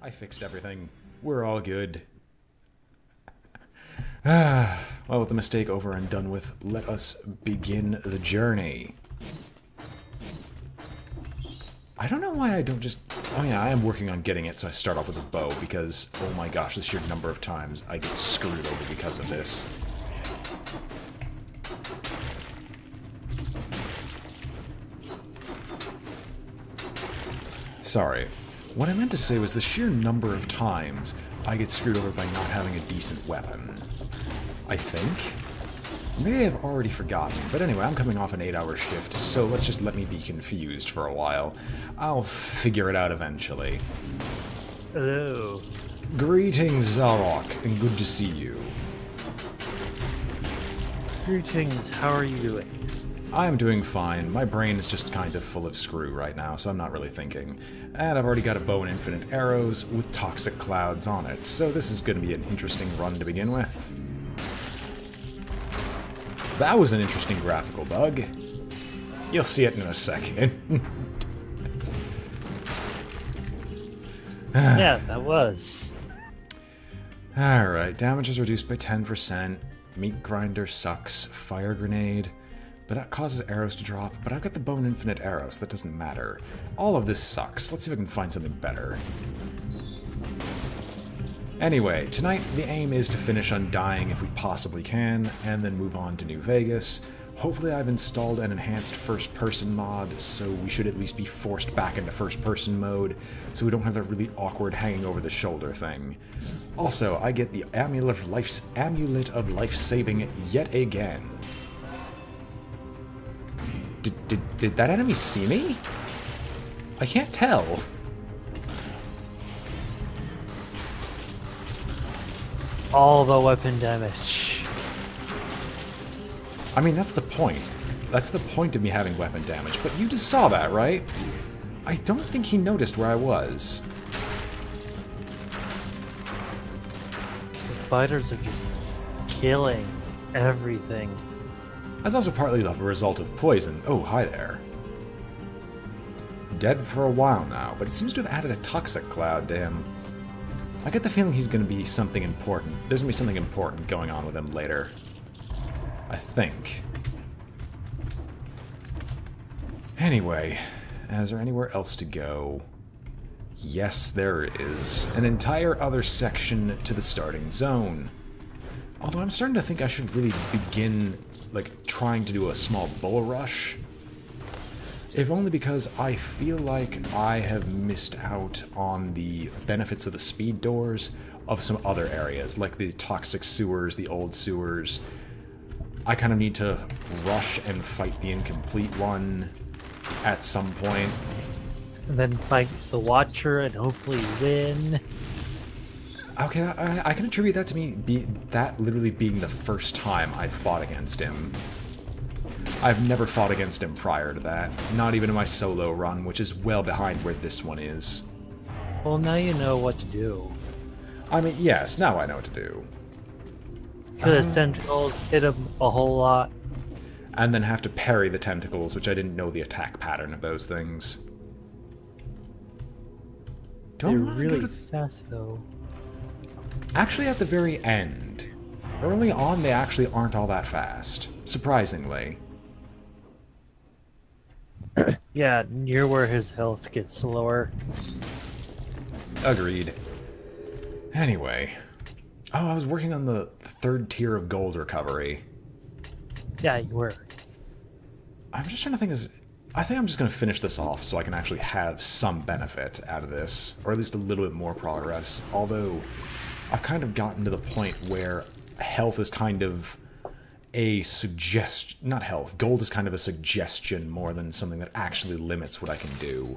I fixed everything. We're all good. Well, with the mistake over and done with, let us begin the journey. I don't know why I don't just... Oh yeah, I am working on getting it, so I start off with a bow, because, oh my gosh, the sheer number of times I get screwed over because of this. Sorry. What I meant to say was the sheer number of times I get screwed over by not having a decent weapon. I think? Maybe I've already forgotten, but anyway, I'm coming off an 8-hour shift, so let's just let me be confused for a while. I'll figure it out eventually. Hello. Greetings, Zarok, and good to see you. Greetings, how are you doing? I'm doing fine. My brain is just kind of full of screw right now, so I'm not really thinking. And I've already got a bow and infinite arrows with toxic clouds on it, so this is going to be an interesting run to begin with. That was an interesting graphical bug. You'll see it in a second. Yeah, that was. Alright, damage is reduced by 10%. Meat grinder sucks. Fire grenade. But that causes arrows to drop. But I've got the bone infinite arrows, so that doesn't matter. All of this sucks. Let's see if I can find something better. Anyway, tonight the aim is to finish Undying if we possibly can, and then move on to New Vegas. Hopefully I've installed an enhanced first-person mod, so we should at least be forced back into first-person mode, so we don't have that really awkward hanging-over-the-shoulder thing. Also, I get the Amulet of Life-Saving yet again. Did that enemy see me? I can't tell. All the weapon damage. I mean, that's the point. That's the point of me having weapon damage, but you just saw that, right? I don't think he noticed where I was. The fighters are just killing everything. That's also partly the result of poison. Oh, hi there. Dead for a while now, but it seems to have added a toxic cloud to him. I get the feeling he's going to be something important. There's going to be something important going on with him later. I think. Anyway, is there anywhere else to go? Yes, there is. An entire other section to the starting zone. Although I'm starting to think I should really begin, like, trying to do a small bull rush. If only because I feel like I have missed out on the benefits of the speed doors of some other areas, like the toxic sewers, the old sewers. I kind of need to rush and fight the incomplete one at some point. And then fight the Watcher and hopefully win. Okay, I can attribute that to me, that literally being the first time I fought against him. I've never fought against him prior to that, not even in my solo run, which is well behind where this one is. Well, now you know what to do. I mean, yes, now I know what to do. Kill his tentacles, hit him a whole lot. And then have to parry the tentacles, which I didn't know the attack pattern of those things. They're really fast, though. Actually, at the very end. Early on, they actually aren't all that fast. Surprisingly. Yeah, near where his health gets lower. Agreed. Anyway. Oh, I was working on the third tier of gold recovery. Yeah, you were. I'm just trying to think I think I'm just going to finish this off so I can actually have some benefit out of this. Or at least a little bit more progress. Although, I've kind of gotten to the point where health is kind of a suggestion. Not health. Gold is kind of a suggestion more than something that actually limits what I can do.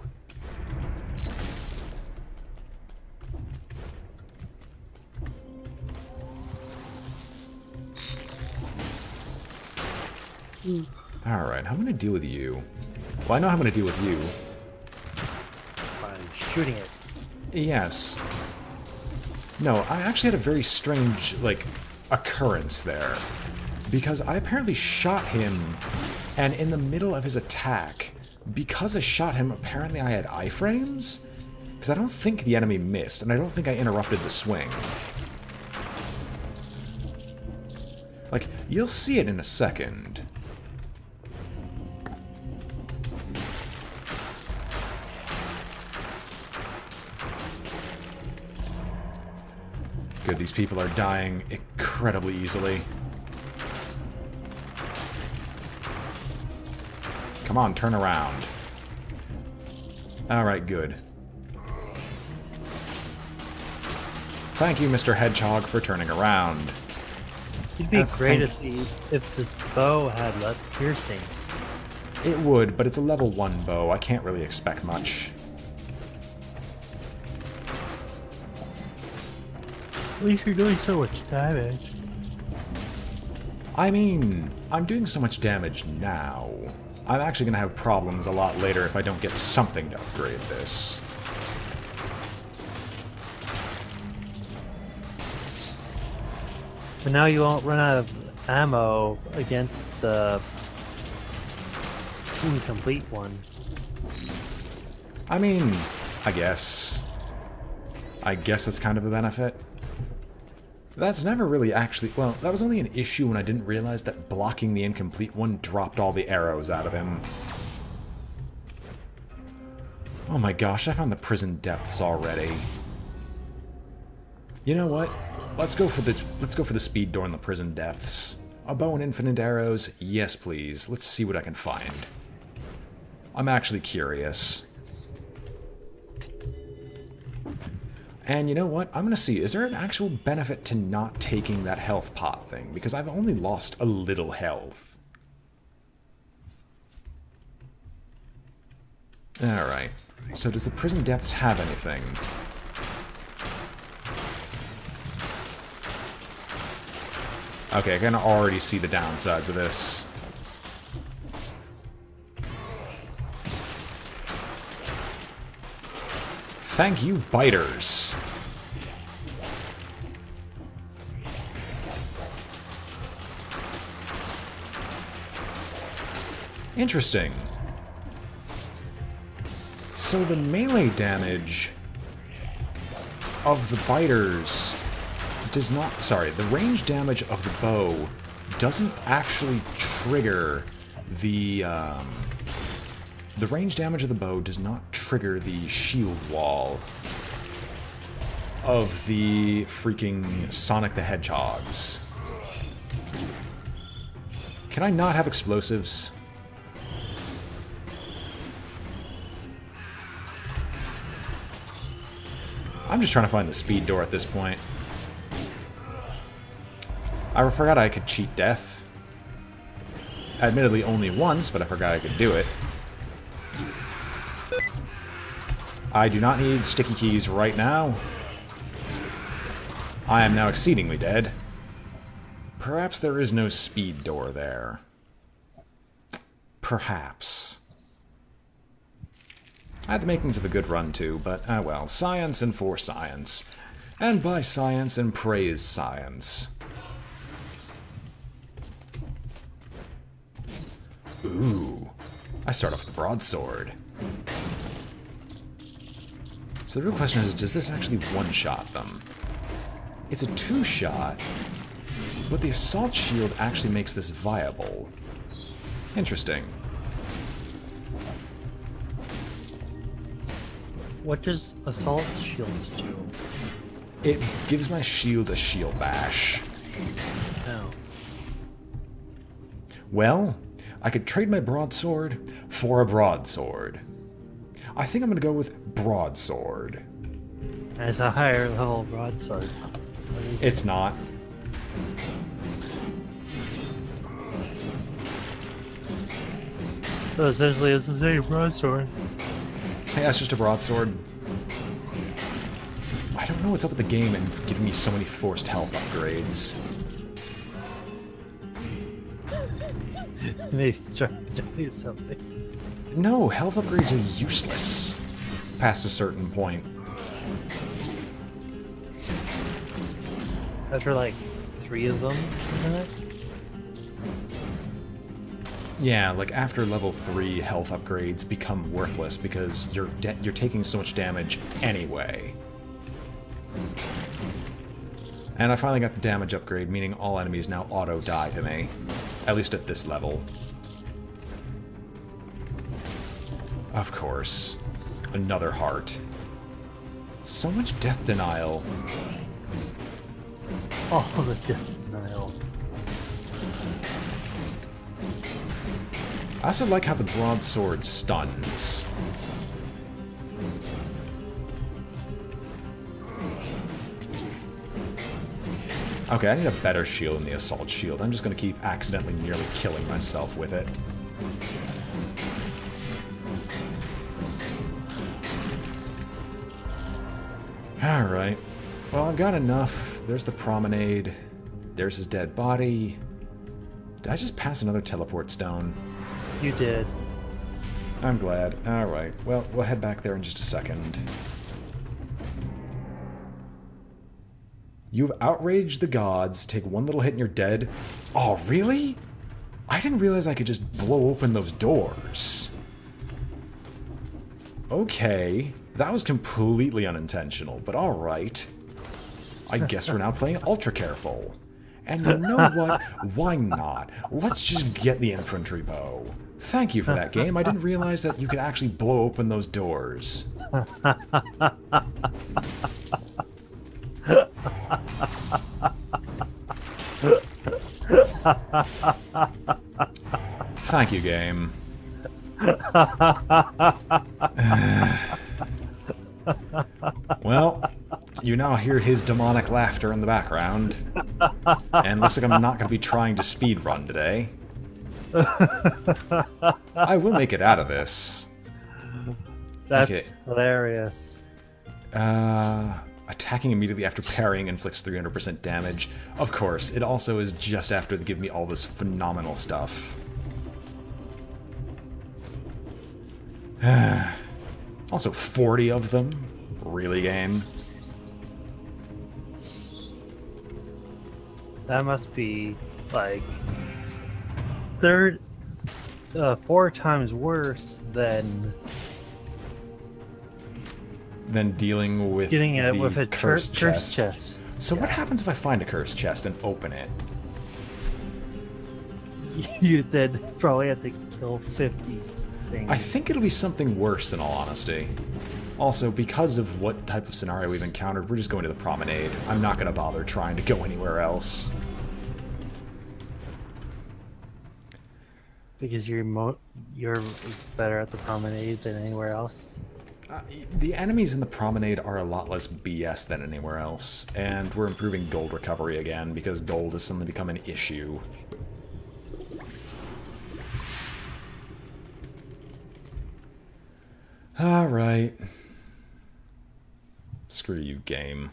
Alright, how am I going to deal with you? Well, I know how I'm going to deal with you. By shooting it. Yes. No, I actually had a very strange, like, occurrence there. Because I apparently shot him, and in the middle of his attack, because I shot him, apparently I had iframes? Because I don't think the enemy missed, and I don't think I interrupted the swing. Like, you'll see it in a second. Good, these people are dying incredibly easily. Come on, turn around. Alright, good. Thank you, Mr. Hedgehog, for turning around. It'd be great if this bow had left piercing. It would, but it's a level 1 bow. I can't really expect much. At least you're doing so much damage. I mean, I'm doing so much damage now. I'm actually going to have problems a lot later if I don't get something to upgrade this. But now you won't run out of ammo against the incomplete one. I mean, I guess that's kind of a benefit. That's never really actually... Well, that was only an issue when I didn't realize that blocking the incomplete one dropped all the arrows out of him. Oh my gosh, I found the prison depths already. You know what? Let's go for the speed door in the prison depths. A bow and infinite arrows? Yes, please. Let's see what I can find. I'm actually curious. And you know what? I'm going to see, is there an actual benefit to not taking that health pot thing? Because I've only lost a little health. Alright. So does the prison depths have anything? Okay, I can already see the downsides of this. Thank you, biters. Interesting. So the melee damage of the biters does not... Sorry, the range damage of the bow doesn't actually trigger the... The range damage of the bow does not trigger the shield wall of the freaking Sonic the Hedgehogs. Can I not have explosives? I'm just trying to find the speed door at this point. I forgot I could cheat death. Admittedly only once, but I forgot I could do it. I do not need sticky keys right now. I am now exceedingly dead. Perhaps there is no speed door there. Perhaps. I had the makings of a good run too, but well, science and for science. And by science and praise science. Ooh. I start off with the broadsword. So the real question is, does this actually one-shot them? It's a two-shot, but the assault shield actually makes this viable. Interesting. What does assault shields do? It gives my shield a shield bash. Oh. Well, I could trade my broadsword for a broadsword. I think I'm going to go with broadsword. As a higher level broadsword. It's not. So essentially it's the same broadsword. Hey, that's just a broadsword. I don't know what's up with the game and giving me so many forced health upgrades. Maybe he's trying to do something. No, health upgrades are useless past a certain point. After like 3 of them, isn't it? Yeah, like after level 3, health upgrades become worthless because you're taking so much damage anyway. And I finally got the damage upgrade, meaning all enemies now auto-die to me. At least at this level. Of course. Another heart. So much death denial. Oh, the death denial. I also like how the broadsword stuns. Okay, I need a better shield than the assault shield. I'm just gonna keep accidentally nearly killing myself with it. Alright. Well, I've got enough. There's the promenade. There's his dead body. Did I just pass another teleport stone? You did. I'm glad. Alright. Well, we'll head back there in just a second. You've outraged the gods. Take one little hit and you're dead. Oh, really? I didn't realize I could just blow open those doors. Okay. That was completely unintentional, but alright. I guess we're now playing ultra careful. And you know what? Why not? Let's just get the infantry bow. Thank you for that game. I didn't realize that you could actually blow open those doors. Thank you, game. Well, you now hear his demonic laughter in the background. And looks like I'm not going to be trying to speedrun today. I will make it out of this. That's hilarious. Attacking immediately after parrying inflicts 300% damage. Of course, it also is just after they give me all this phenomenal stuff. Also, 40 of them? Really, game? That must be, like, 4 times worse than dealing with getting it with a cursed chest. So what happens if I find a cursed chest and open it? You then probably have to kill 50 things. I think it'll be something worse, in all honesty. Also, because of what type of scenario we've encountered, we're just going to the promenade. I'm not going to bother trying to go anywhere else. Because you're better at the promenade than anywhere else. The enemies in the promenade are a lot less BS than anywhere else, and we're improving gold recovery again because gold has suddenly become an issue. Alright. Screw you, game.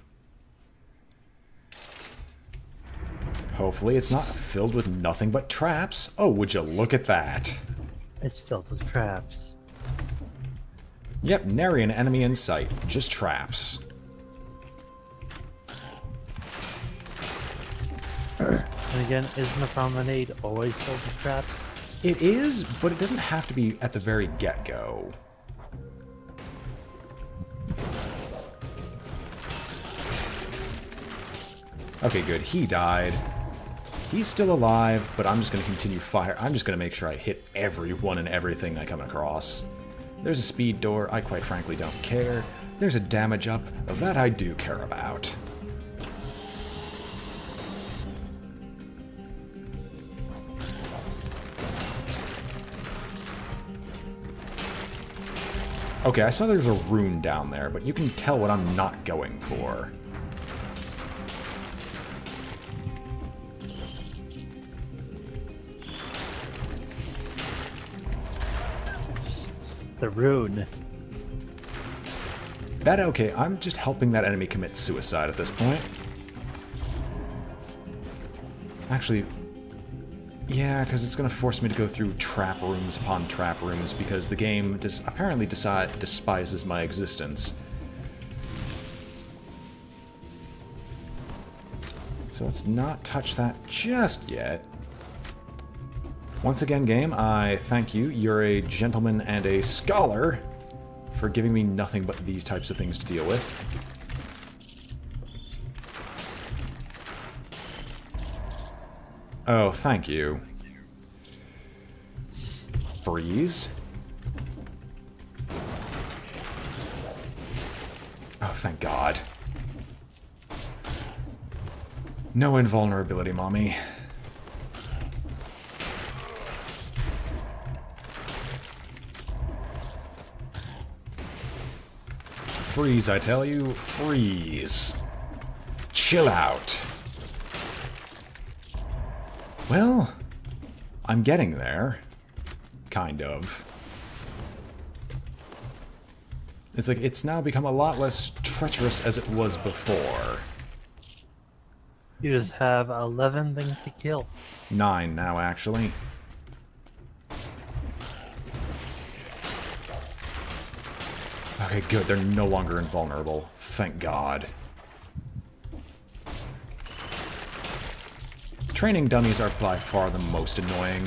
Hopefully it's not filled with nothing but traps. Oh, would you look at that? It's filled with traps. Yep, nary an enemy in sight. Just traps. And again, isn't the promenade always filled with traps? It is, but it doesn't have to be at the very get-go. Okay, good. He died. He's still alive, but I'm just going to continue fire. I'm just going to make sure I hit everyone and everything I come across. There's a speed door. I quite frankly don't care. There's a damage up. That I do care about. Okay, I saw there was a rune down there, but you can tell what I'm not going for. The rune. That okay, I'm just helping that enemy commit suicide at this point. Actually, yeah, because it's going to force me to go through trap rooms upon trap rooms because the game apparently despises my existence. So let's not touch that just yet. Once again, game, I thank you. You're a gentleman and a scholar for giving me nothing but these types of things to deal with. Oh, thank you. Freeze. Oh, thank God. No invulnerability, mommy. Freeze, I tell you. Freeze. Chill out. Well, I'm getting there. Kind of. It's like, it's now become a lot less treacherous as it was before. You just have 11 things to kill. 9 now, actually. Okay, good. They're no longer invulnerable. Thank God. Training dummies are by far the most annoying.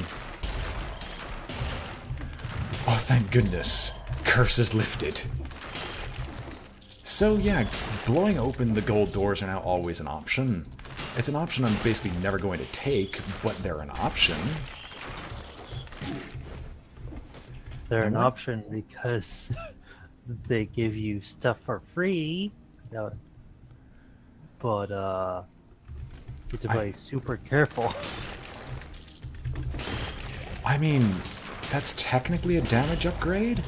Oh, thank goodness. Curse is lifted. So yeah, blowing open the gold doors are now always an option. It's an option I'm basically never going to take, but they're an option. They're an option because they give you stuff for free. No, but you have to play super careful. I mean, that's technically a damage upgrade,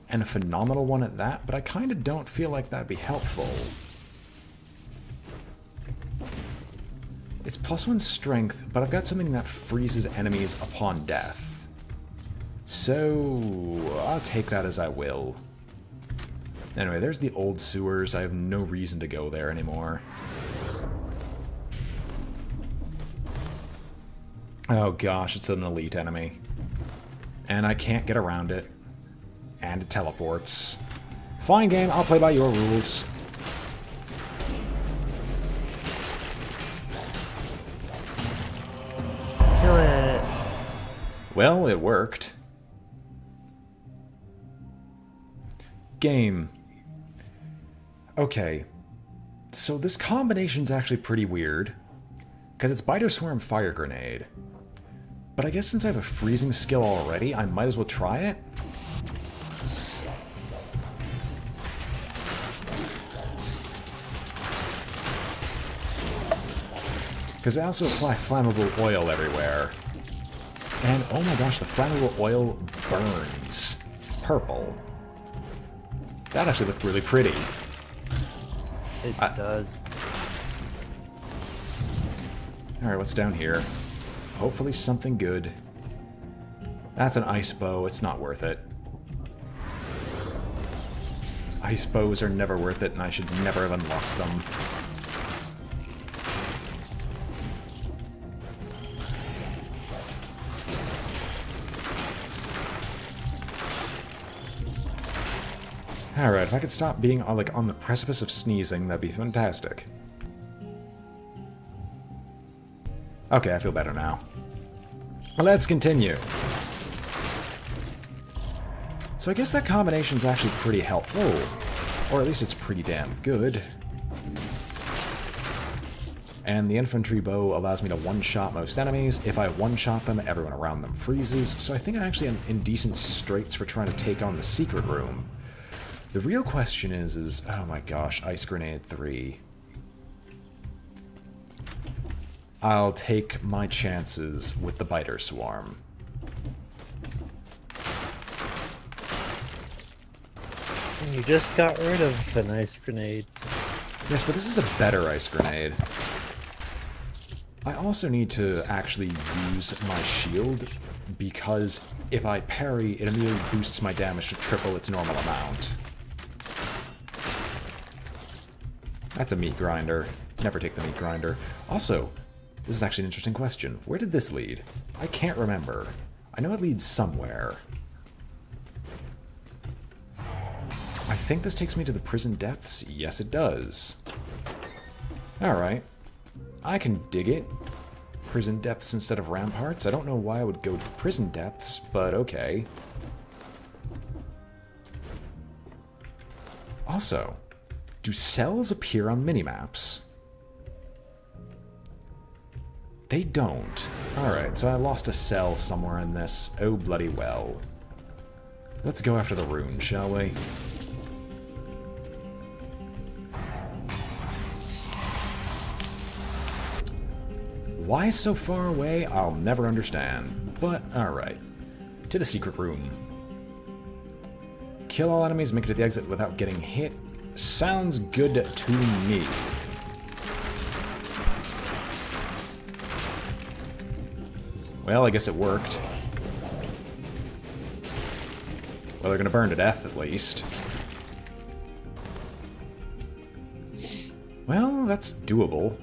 and a phenomenal one at that, but I kind of don't feel like that'd be helpful. It's +1 strength, but I've got something that freezes enemies upon death. So, I'll take that as I will. Anyway, there's the old sewers. I have no reason to go there anymore. Oh gosh, it's an elite enemy. And I can't get around it. And it teleports. Fine, game, I'll play by your rules. Kill it. Well, it worked. Game. Okay. So this combination's actually pretty weird. Because it's Biter Swarm Fire Grenade. But I guess since I have a freezing skill already, I might as well try it. Because I also apply flammable oil everywhere. And oh my gosh, the flammable oil burns purple. That actually looked really pretty. It does. Alright, what's down here? Hopefully something good. That's an ice bow, it's not worth it. Ice bows are never worth it, and I should never have unlocked them. Alright, if I could stop being like on the precipice of sneezing, that'd be fantastic. Okay, I feel better now. Let's continue. So I guess that combination's actually pretty helpful. Or at least it's pretty damn good. And the infantry bow allows me to one-shot most enemies. If I one-shot them, everyone around them freezes. So I think I actually am in decent straits for trying to take on the secret room. The real question is oh my gosh, Ice Grenade 3. I'll take my chances with the Biter Swarm. You just got rid of an ice grenade. Yes, but this is a better ice grenade. I also need to actually use my shield, because if I parry, it immediately boosts my damage to triple its normal amount. That's a meat grinder. Never take the meat grinder. Also, this is actually an interesting question. Where did this lead? I can't remember. I know it leads somewhere. I think this takes me to the prison depths. Yes, it does. Alright. I can dig it. Prison depths instead of ramparts? I don't know why I would go to prison depths, but okay. Also, do cells appear on minimaps? They don't. Alright, so I lost a cell somewhere in this. Oh, bloody well. Let's go after the rune, shall we? Why so far away, I'll never understand. But, alright. To the secret room. Kill all enemies, make it to the exit without getting hit. Sounds good to me. Well, I guess it worked. Well, they're gonna burn to death, at least. Well, that's doable.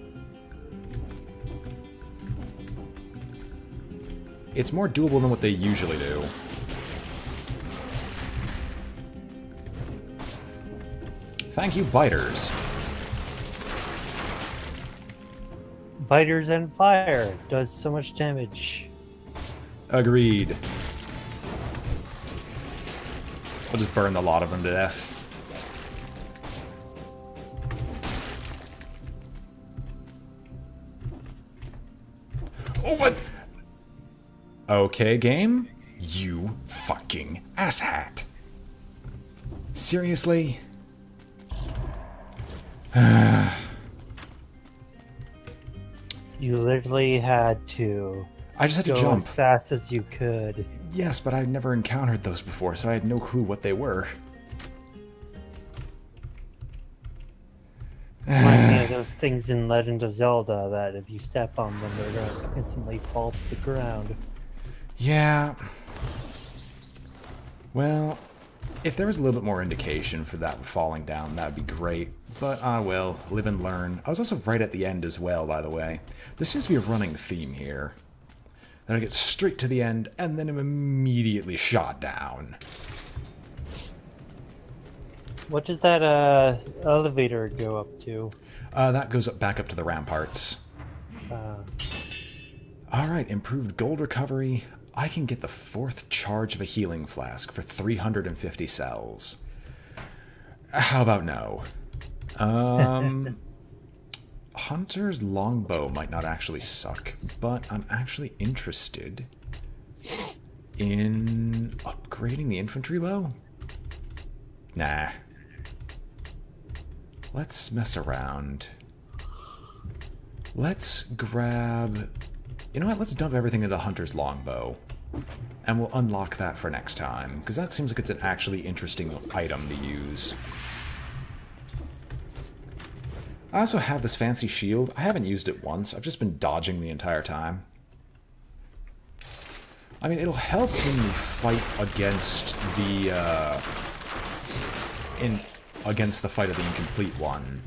It's more doable than what they usually do. Thank you, biters. Biters and fire does so much damage. Agreed. I'll just burn the lot of them to death. Oh, what? Okay, game. You fucking asshat. Seriously? You literally had to I just had to go jump. as fast as you could. Yes, but I'd never encountered those before, so I had no clue what they were. Reminds me of those things in Legend of Zelda that if you step on them, they're going to instantly fall to the ground. Yeah. Well, if there was a little bit more indication for that falling down, that'd be great. But, well, live and learn. I was also right at the end as well, by the way. There seems to be a running theme here. Then I get straight to the end, and then I'm immediately shot down. What does that elevator go up to? That goes back up to the ramparts. Alright, improved gold recovery. I can get the 4th charge of a healing flask for 350 cells. How about no? Hunter's longbow might not actually suck, but I'm actually interested in upgrading the infantry bow. Nah. Let's mess around. Let's grab... You know what? Let's dump everything into Hunter's longbow. And we'll unlock that for next time, because that seems like it's an actually interesting item to use. I also have this fancy shield. I haven't used it once. I've just been dodging the entire time. I mean, it'll help in the fight against the, against the fight of the incomplete one.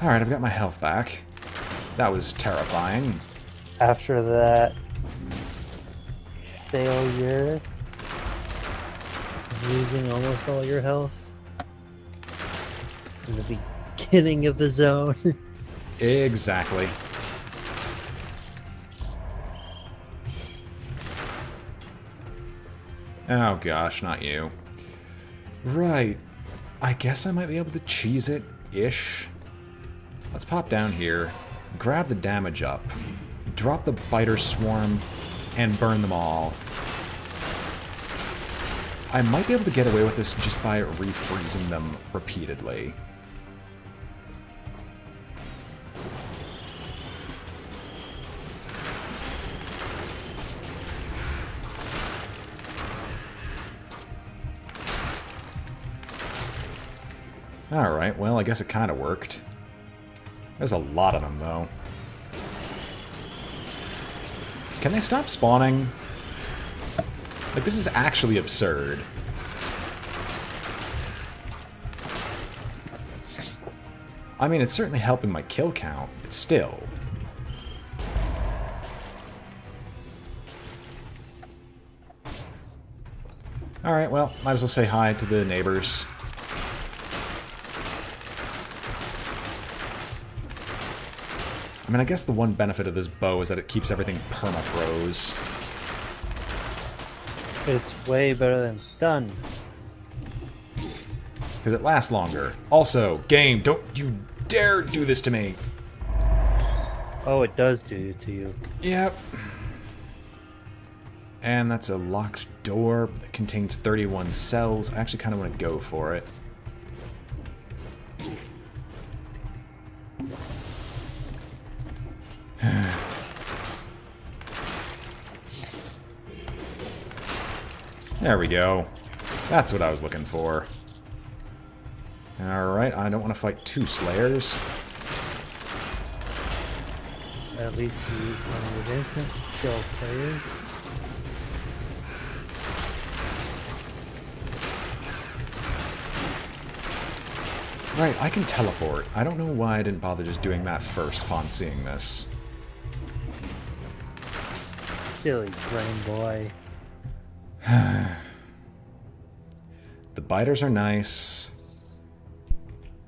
Alright, I've got my health back. That was terrifying. After that failure, losing almost all your health in the beginning of the zone. Exactly. Oh gosh, not you. Right. I guess I might be able to cheese it-ish. Let's pop down here, grab the damage up, drop the biter swarm, and burn them all. I might be able to get away with this just by refreezing them repeatedly. Alright, well, I guess it kind of worked. There's a lot of them, though. Can they stop spawning? Like, this is actually absurd. I mean, it's certainly helping my kill count, but still. Alright, well, might as well say hi to the neighbors. I mean, I guess the one benefit of this bow is that it keeps everything perma-froze. It's way better than stun. Because it lasts longer. Also, game, don't you dare do this to me! Oh, it does do it to you. Yep. And that's a locked door that contains 31 cells. I actually kind of want to go for it. There we go. That's what I was looking for. Alright, I don't want to fight two Slayers. At least you can instant kill Slayers. Right, I can teleport. I don't know why I didn't bother just doing that first upon seeing this. Silly BrainBoy. The biters are nice.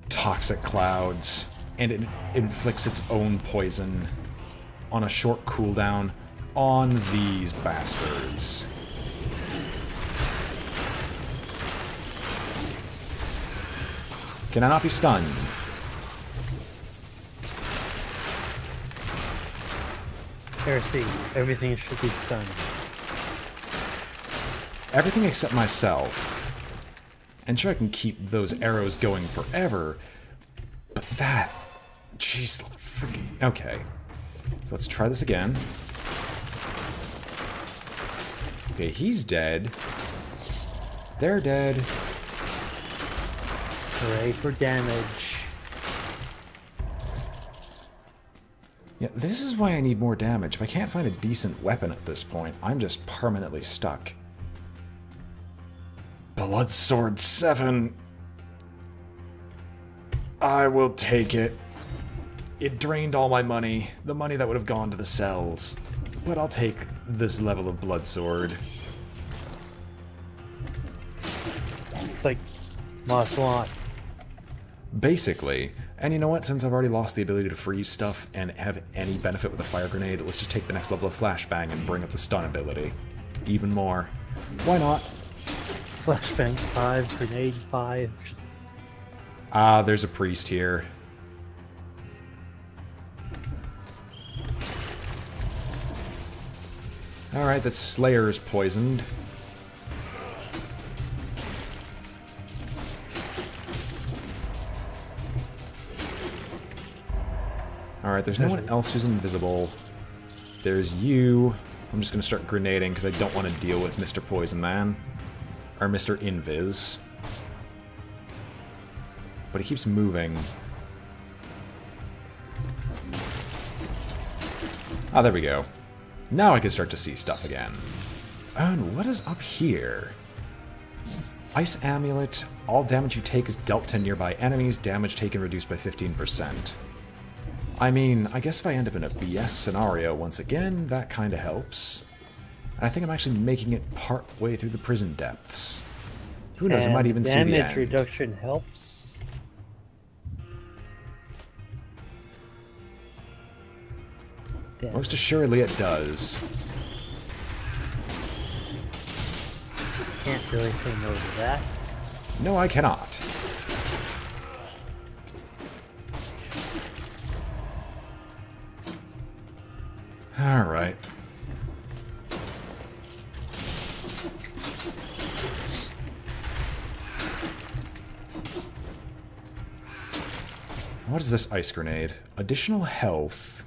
Toxic clouds. And it inflicts its own poison on a short cooldown on these bastards. Can I not be stunned? Heresy. Everything should be stunned. Everything except myself. And sure, I can keep those arrows going forever, but that... Jeez, freaking... Okay. So let's try this again. Okay, he's dead. They're dead. Hooray for damage. Yeah, this is why I need more damage. If I can't find a decent weapon at this point, I'm just permanently stuck. Blood Sword 7. I will take it. It drained all my money. The money that would have gone to the cells. But I'll take this level of Blood Sword. It's like must want. Basically. And you know what? Since I've already lost the ability to freeze stuff and have any benefit with a fire grenade, let's just take the next level of Flashbang and bring up the stun ability. Even more. Why not? Flashbang 5, grenade 5. Just... Ah, there's a priest here. Alright, that Slayer's poisoned. Alright, there's no one else who's invisible. There's you. I'm just gonna start grenading because I don't want to deal with Mr. Poison Man. Or Mr. Invis. But he keeps moving. Ah, there we go. Now I can start to see stuff again. And what is up here? Ice Amulet. All damage you take is dealt to nearby enemies. Damage taken reduced by 15%. I mean, I guess if I end up in a BS scenario once again, that kind of helps. I think I'm actually making it part way through the prison depths. Who knows, I might even see the end. Damage reduction helps. Damn. Most assuredly it does. Can't really say no to that. No, I cannot. Alright. What is this ice grenade? Additional health.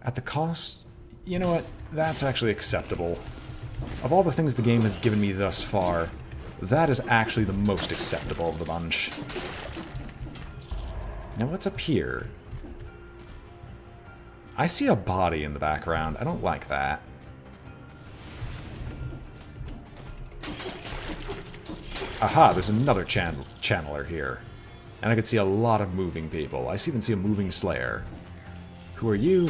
At the cost... You know what? That's actually acceptable. Of all the things the game has given me thus far, that is actually the most acceptable of the bunch. Now what's up here? I see a body in the background. I don't like that. Aha, there's another channeler here. And I can see a lot of moving people. I even see a moving Slayer. Who are you?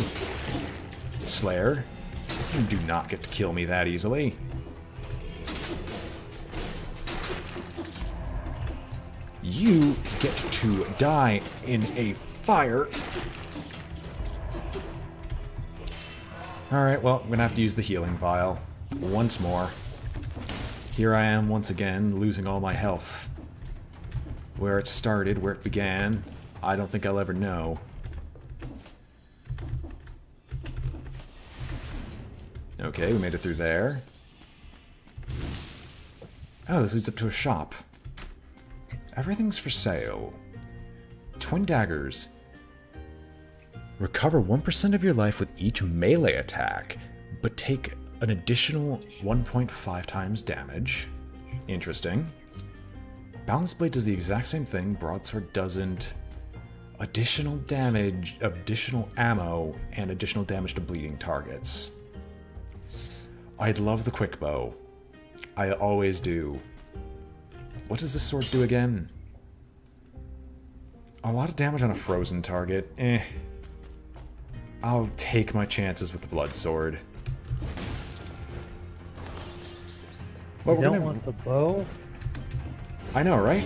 Slayer? You do not get to kill me that easily. You get to die in a fire. Alright, well, I'm gonna have to use the healing vial. Once more. Here I am once again, losing all my health. Where it started, where it began, I don't think I'll ever know. Okay, we made it through there. Oh, this leads up to a shop. Everything's for sale. Twin daggers. Recover 1% of your life with each melee attack, but take an additional 1.5 times damage. Interesting. Balance blade does the exact same thing. Broadsword doesn't. Additional damage, additional ammo, and additional damage to bleeding targets. I'd love the quick bow. I always do. What does this sword do again? A lot of damage on a frozen target. Eh. I'll take my chances with the blood sword. Well, you don't want the bow? I know, right?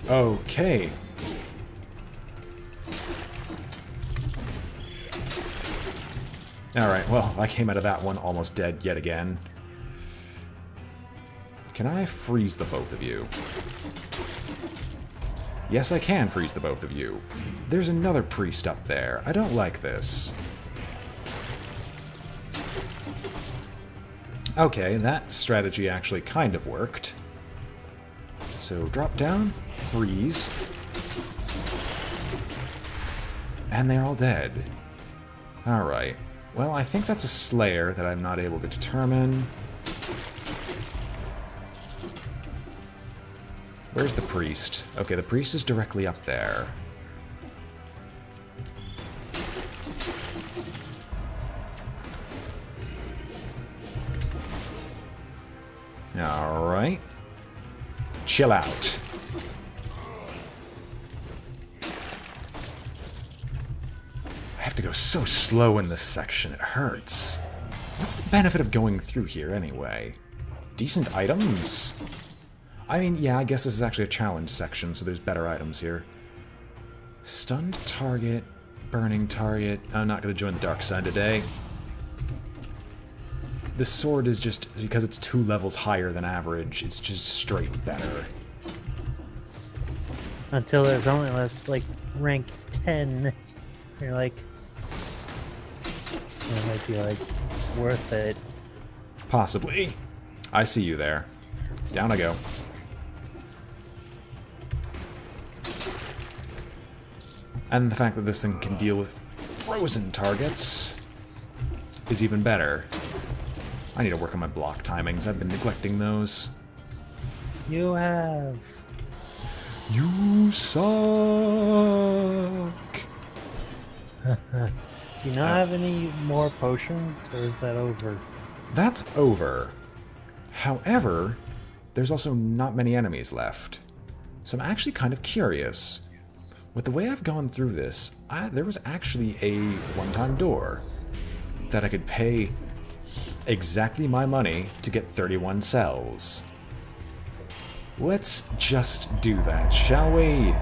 Okay. Alright, well, I came out of that one almost dead yet again. Can I freeze the both of you? Yes, I can freeze the both of you. There's another priest up there. I don't like this. Okay, that strategy actually kind of worked. So drop down, freeze. And they're all dead. Alright. Well, I think that's a Slayer that I'm not able to determine. Where's the priest? Okay, the priest is directly up there. Alright. Chill out. I have to go so slow in this section, it hurts. What's the benefit of going through here anyway? Decent items? I mean, yeah, I guess this is actually a challenge section, so there's better items here. Stunned target, burning target. I'm not going to join the dark side today. This sword is just, because it's 2 levels higher than average, it's just straight better. Until there's only less, like, rank 10. You're like, it might be, like, worth it. Possibly. I see you there. Down I go. And the fact that this thing can deal with frozen targets is even better. I need to work on my block timings. I've been neglecting those. You have. You suck. Do you not have any more potions, or is that over? That's over. However, there's also not many enemies left. So I'm actually kind of curious. With the way I've gone through this, there was actually a one-time door that I could pay exactly my money to get 31 cells. Let's just do that, shall we?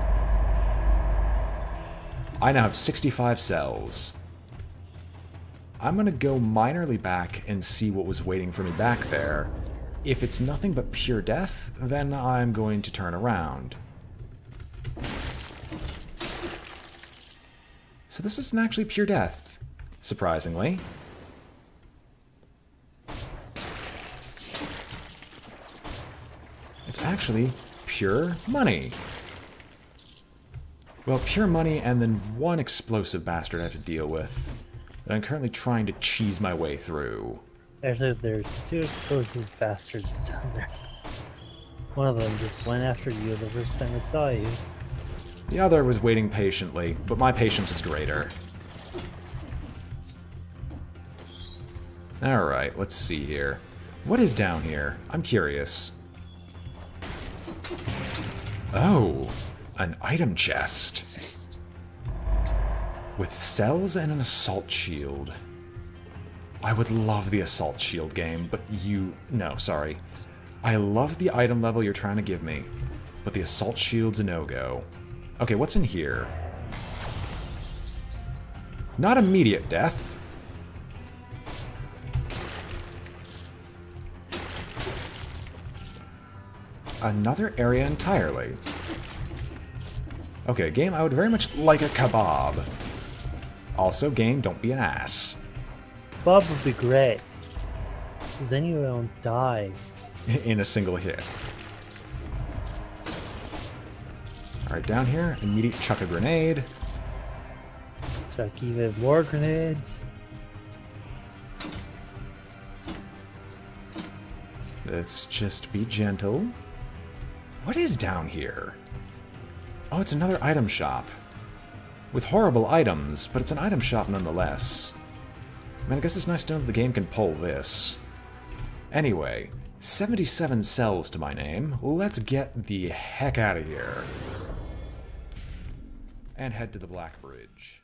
I now have 65 cells. I'm gonna go minorly back and see what was waiting for me back there. If it's nothing but pure death, then I'm going to turn around. So this isn't actually pure death, surprisingly. It's actually pure money. Well, pure money and then one explosive bastard I have to deal with that I'm currently trying to cheese my way through. Actually, there's 2 explosive bastards down there. One of them just went after you the first time it saw you. The other was waiting patiently, but my patience is greater. Alright, let's see here. What is down here? I'm curious. Oh, an item chest. With cells and an assault shield. I would love the assault shield game, but no, sorry. I love the item level you're trying to give me. but the assault shield's a no-go. Okay, what's in here? Not immediate death. Another area entirely. Okay, game, I would very much like a kebab. Also, game, don't be an ass. Bob would be great. Because then you don't die. In a single hit. Alright, down here, immediate chuck a grenade. Chuck even more grenades. Let's just be gentle. What is down here? Oh, it's another item shop. With horrible items, but it's an item shop nonetheless. I mean, I guess it's nice to know that the game can pull this. Anyway, 77 cells to my name. Let's get the heck out of here. And head to the Black Bridge.